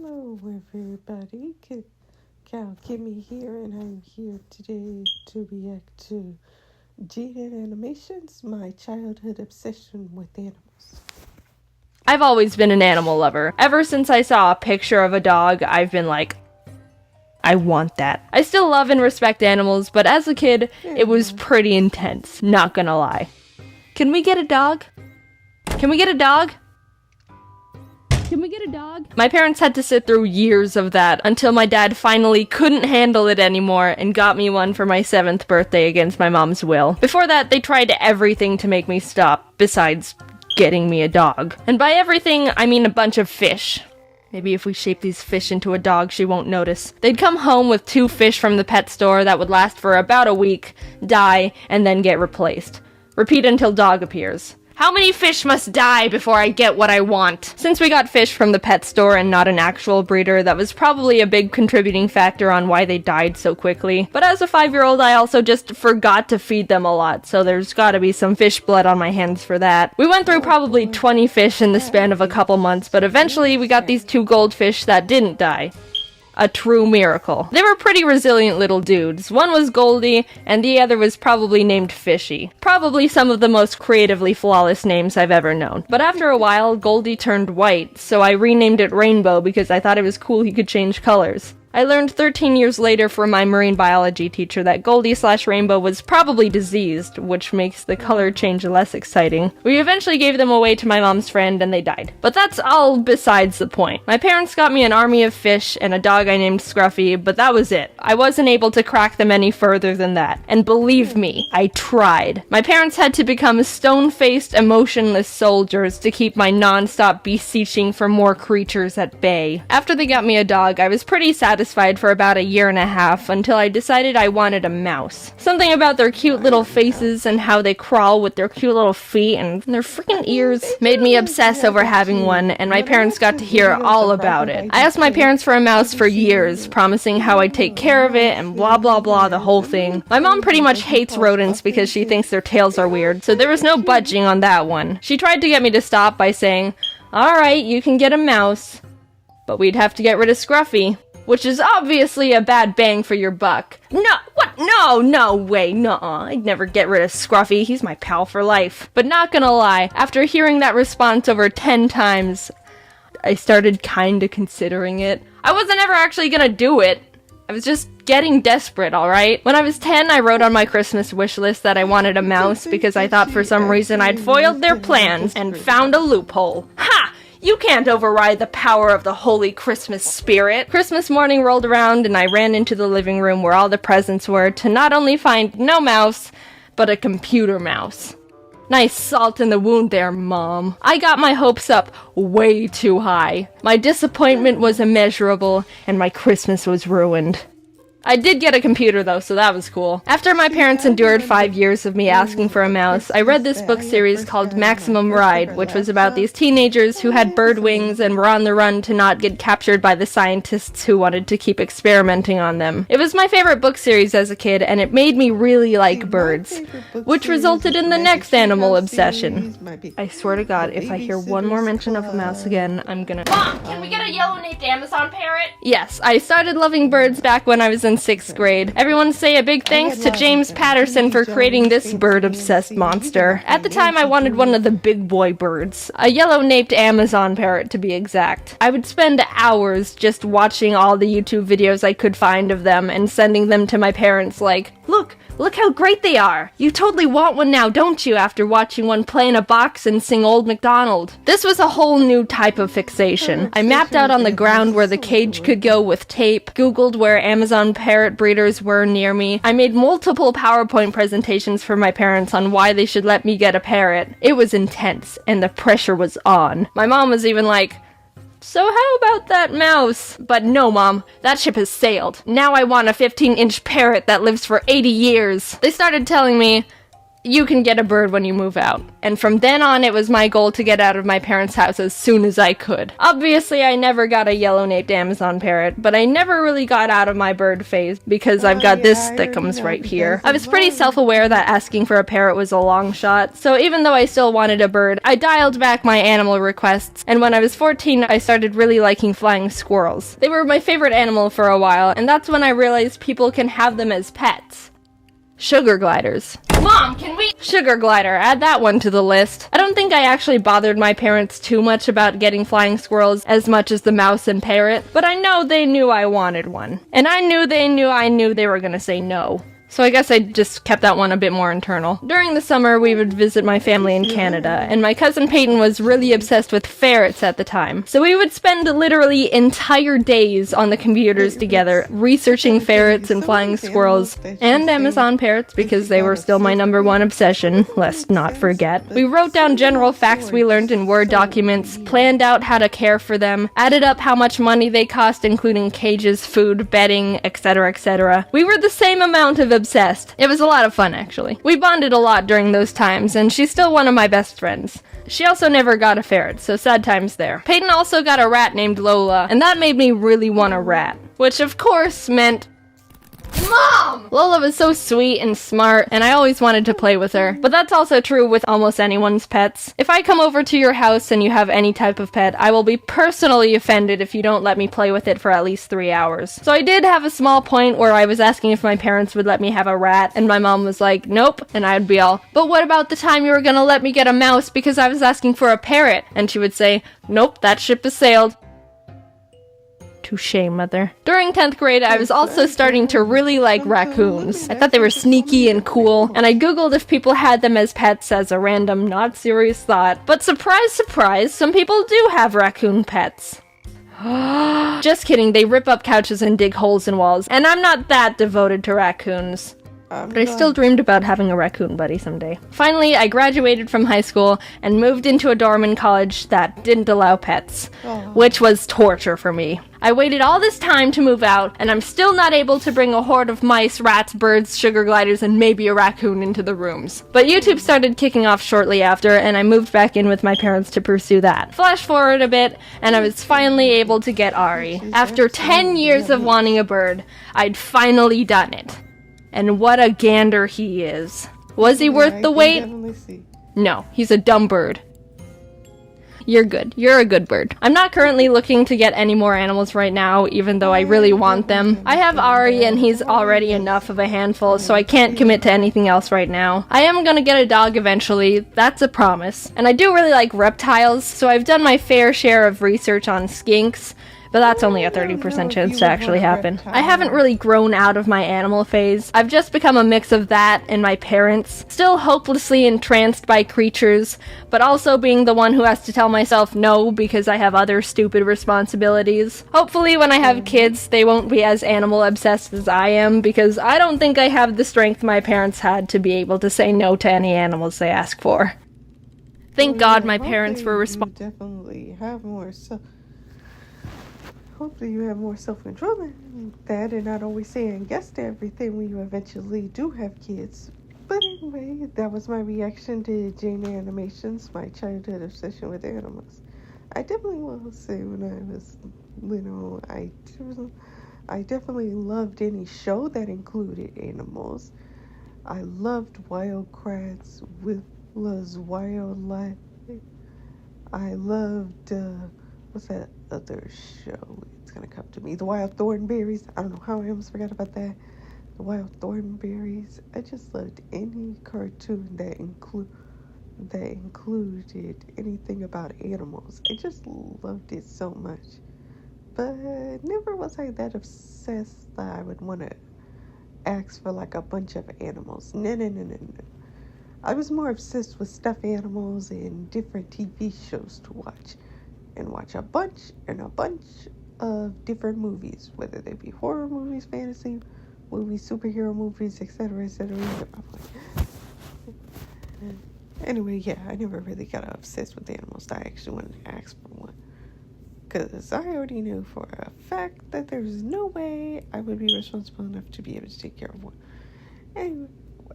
Hello, everybody. Cal Kimmy here, and I'm here today to react to JaidenAnimations, my childhood obsession with animals. I've always been an animal lover. Ever since I saw a picture of a dog, I've been like, I want that. I still love and respect animals, but as a kid, it was pretty intense, not gonna lie. Can we get a dog? Can we get a dog? Can we get a dog? My parents had to sit through years of that until my dad finally couldn't handle it anymore and got me one for my 7th birthday against my mom's will. Before that, they tried everything to make me stop, besides getting me a dog. And by everything, I mean a bunch of fish. Maybe if we shape these fish into a dog, she won't notice. They'd come home with 2 fish from the pet store that would last for about a week, die, and then get replaced. Repeat until dog appears. How many fish must die before I get what I want? Since we got fish from the pet store and not an actual breeder, that was probably a big contributing factor on why they died so quickly. But as a 5-year-old, I also just forgot to feed them a lot, so there's gotta be some fish blood on my hands for that. We went through probably 20 fish in the span of a couple months, but eventually we got these 2 goldfish that didn't die. A true miracle. They were pretty resilient little dudes. One was Goldie, and the other was probably named Fishy. Probably some of the most creatively flawless names I've ever known. But after a while, Goldie turned white, so I renamed it Rainbow because I thought it was cool he could change colors. I learned 13 years later from my marine biology teacher that Goldie/Rainbow was probably diseased, which makes the color change less exciting. We eventually gave them away to my mom's friend and they died. But that's all besides the point. My parents got me an army of fish and a dog I named Scruffy, but that was it. I wasn't able to crack them any further than that. And believe me, I tried. My parents had to become stone-faced, emotionless soldiers to keep my non-stop beseeching for more creatures at bay. After they got me a dog, I was pretty satisfied for about 1.5 years until I decided I wanted a mouse. Something about their cute little faces and how they crawl with their cute little feet and their freaking ears made me obsess over having one, and my parents got to hear all about it. I asked my parents for a mouse for years, promising how I'd take care of it and blah blah blah, the whole thing. My mom pretty much hates rodents because she thinks their tails are weird, so there was no budging on that one. She tried to get me to stop by saying, "Alright, you can get a mouse, but we'd have to get rid of Scruffy." Which is obviously a bad bang for your buck. No, what? No way, nuh-uh. I'd never get rid of Scruffy, he's my pal for life. But not gonna lie, after hearing that response over 10 times, I started kinda considering it. I wasn't ever actually gonna do it. I was just getting desperate, alright? When I was 10, I wrote on my Christmas wish list that I wanted a mouse because I thought for some reason I'd foiled their plans and found a loophole. Ha! You can't override the power of the holy Christmas spirit. Christmas morning rolled around and I ran into the living room where all the presents were to not only find no mouse, but a computer mouse. Nice salt in the wound there, Mom. I got my hopes up way too high. My disappointment was immeasurable and my Christmas was ruined. I did get a computer though, so that was cool. After my parents endured 5 years of me asking for a mouse, I read this book series called Maximum Ride, which was about these teenagers who had bird wings and were on the run to not get captured by the scientists who wanted to keep experimenting on them. It was my favorite book series as a kid, and it made me really like birds, which resulted in the next animal obsession. I swear to God, if I hear one more mention of a mouse again, I'm gonna— Mom, can we get a yellow-naped Amazon parrot? Yes, I started loving birds back when I was in 6th grade. Everyone say a big thanks to James Patterson for creating this bird-obsessed monster. At the time, I wanted one of the big boy birds. A yellow-naped Amazon parrot, to be exact. I would spend hours just watching all the YouTube videos I could find of them and sending them to my parents like, Look how great they are! You totally want one now, don't you, after watching one play in a box and sing Old MacDonald? This was a whole new type of fixation. I mapped out on the ground where the cage could go with tape, googled where Amazon parrot breeders were near me. I made multiple PowerPoint presentations for my parents on why they should let me get a parrot. It was intense, and the pressure was on. My mom was even like, "So how about that mouse?" But no, Mom, that ship has sailed. Now I want a 15-inch parrot that lives for 80 years. They started telling me, you can get a bird when you move out. And from then on, it was my goal to get out of my parents' house as soon as I could. Obviously, I never got a yellow-naped Amazon parrot, but I never really got out of my bird phase because I've got this thickums right here. I was pretty self-aware that asking for a parrot was a long shot, so even though I still wanted a bird, I dialed back my animal requests, and when I was 14, I started really liking flying squirrels. They were my favorite animal for a while, and that's when I realized people can have them as pets. Sugar gliders. Mom, can we— Sugar glider, add that one to the list. I don't think I actually bothered my parents too much about getting flying squirrels as much as the mouse and parrot, but I know they knew I wanted one. And I knew they were gonna say no. So I guess I just kept that one a bit more internal. During the summer, we would visit my family in Canada, and my cousin Peyton was really obsessed with ferrets at the time. So we would spend literally entire days on the computers together, researching ferrets and flying squirrels, and Amazon parrots, because they were still my #1 obsession, let's not forget. We wrote down general facts we learned in Word documents, planned out how to care for them, added up how much money they cost, including cages, food, bedding, etc., etc. We were the same amount of obsessed. It was a lot of fun, actually. We bonded a lot during those times, and she's still one of my best friends. She also never got a ferret, so sad times there. Peyton also got a rat named Lola, and that made me really want a rat. Which, of course, meant Mom! Lola was so sweet and smart, and I always wanted to play with her. But that's also true with almost anyone's pets. If I come over to your house and you have any type of pet, I will be personally offended if you don't let me play with it for at least 3 hours. So I did have a small point where I was asking if my parents would let me have a rat, and my mom was like, nope, and I'd be all, but what about the time you were gonna let me get a mouse because I was asking for a parrot? And she would say, nope, that ship has sailed. Touché, mother. During 10th grade, I was also starting to really like raccoons. I thought they were sneaky and cool, and I googled if people had them as pets as a random, not serious thought. But surprise, surprise, some people do have raccoon pets. Just kidding, they rip up couches and dig holes in walls, and I'm not that devoted to raccoons. But I still dreamed about having a raccoon buddy someday. Finally, I graduated from high school and moved into a dorm in college that didn't allow pets, which was torture for me. I waited all this time to move out, and I'm still not able to bring a horde of mice, rats, birds, sugar gliders, and maybe a raccoon into the rooms. But YouTube started kicking off shortly after, and I moved back in with my parents to pursue that. Flash forward a bit, and I was finally able to get Ari. After 10 years of wanting a bird, I'd finally done it. And what a gander he is. Was he worth the wait? No, he's a dumb bird. You're good. You're a good bird. I'm not currently looking to get any more animals right now, even though I really want them. I have Ari, and he's already enough of a handful, so I can't commit to anything else right now. I am gonna get a dog eventually, that's a promise. And I do really like reptiles, so I've done my fair share of research on skinks, but that's only a 30% chance to actually happen. I haven't really grown out of my animal phase. I've just become a mix of that and my parents, still hopelessly entranced by creatures, but also being the one who has to tell myself no because I have other stupid responsibilities. Hopefully when I have kids, they won't be as animal obsessed as I am, because I don't think I have the strength my parents had to be able to say no to any animals they ask for. Thank God my parents were responsible. Definitely have more hopefully you have more self-control than that, and not always saying yes to everything when you eventually do have kids. But anyway, that was my reaction to JaidenAnimations, my childhood obsession with animals. I definitely will say when I was little, I definitely loved any show that included animals. I loved Wild Kratts, Willa's Wildlife. I loved, what's that other show? It's gonna come to me. The Wild Thornberries. I don't know how I almost forgot about that. The Wild Thornberries. I just loved any cartoon that included anything about animals. I just loved it so much. But never was I that obsessed that I would want to ask for like a bunch of animals. No. I was more obsessed with stuffed animals and different TV shows to watch. And watch a bunch of different movies, whether they be horror movies, fantasy movies, superhero movies, etc., etc. Anyway, yeah, I never really got obsessed with animals. I actually wanted to ask for one, because I already knew for a fact that there's no way I would be responsible enough to be able to take care of one. Anyway,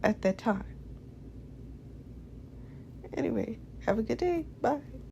at that time. Anyway, have a good day. Bye.